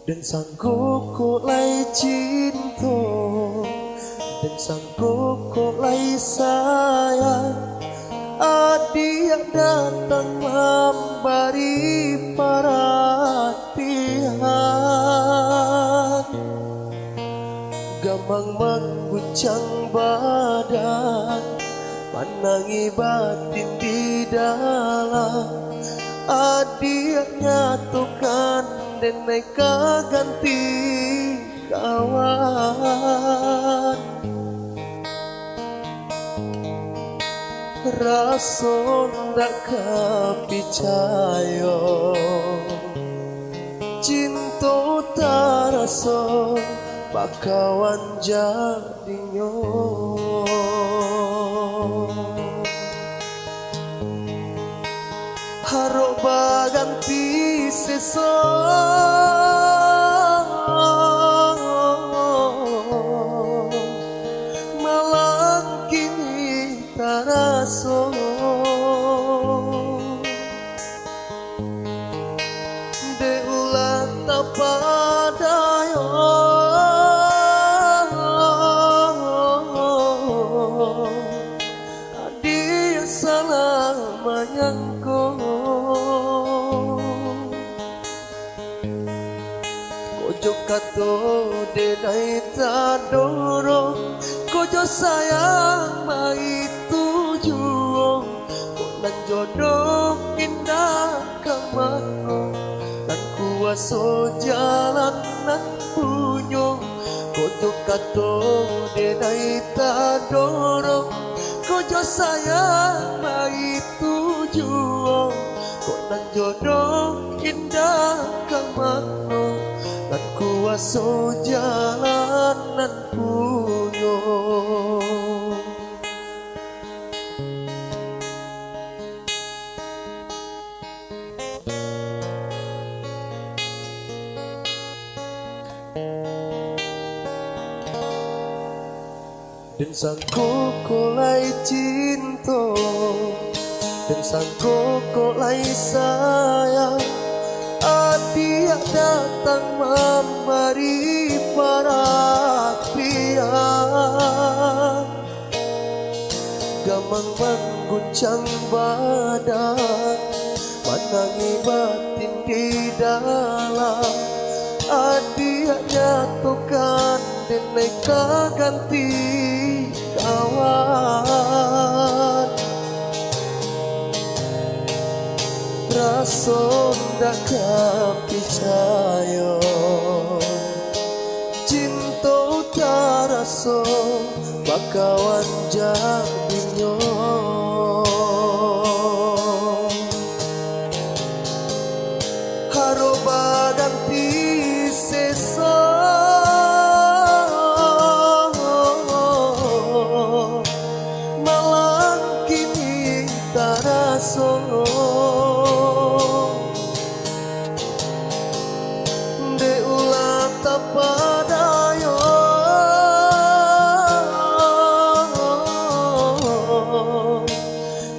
Dan sanggup ku lai cinta, dan sanggup ku lai sayang. Adik datang memberi perhatian, gamang mengguncang badan, menangi batin di dalam. Adik nyatukan dan mereka ganti kawan. Rasa tak kepercaya, cinta tak rasa bakawan jadinya. Harap baganti sesa, malang kini taraso. De ulah tapadayo, adik salah menyangko. Kojo kato denai tadoro, kojo sayang mai tujuo. Konan jodoh indah kamano, nan kuaso jalan nan punyo. Kojo kato denai tadoro, kojo sayang mai tujuo. Konan jodoh indah kamano, dan kuaso jalanan punyo. Dan sanggup ku lai cinta, dan sanggup ku lai sayang. Adik datang memberi perhatian, gamang mengguncang badan, menangi batin di dalam. Adik nyatukan dan mereka ganti kawan. Rasa tak kepercaya, cinta tak rasa bakawan jadinya. Harap baganti sesa, malang kini tak rasa. Padayo,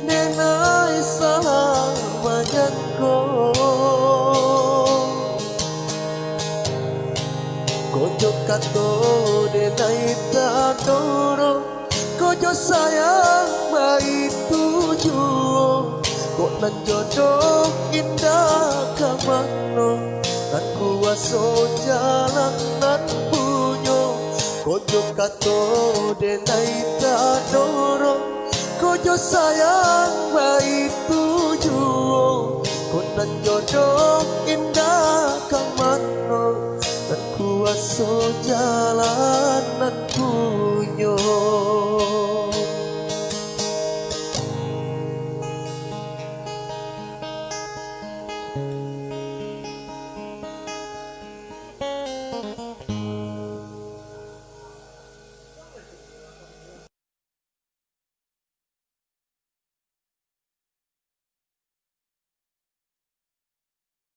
denai salah menyangko. Kojo kato denai tadoro, kojo sayang mai tujuo. Konan jodoh indah kamano, nan kuaso jalanan punyo. Kojo kato denai tadoro, kojo sayang mai tujuo. Konan jodoh indah kamano, nan kuaso jalanan punyo.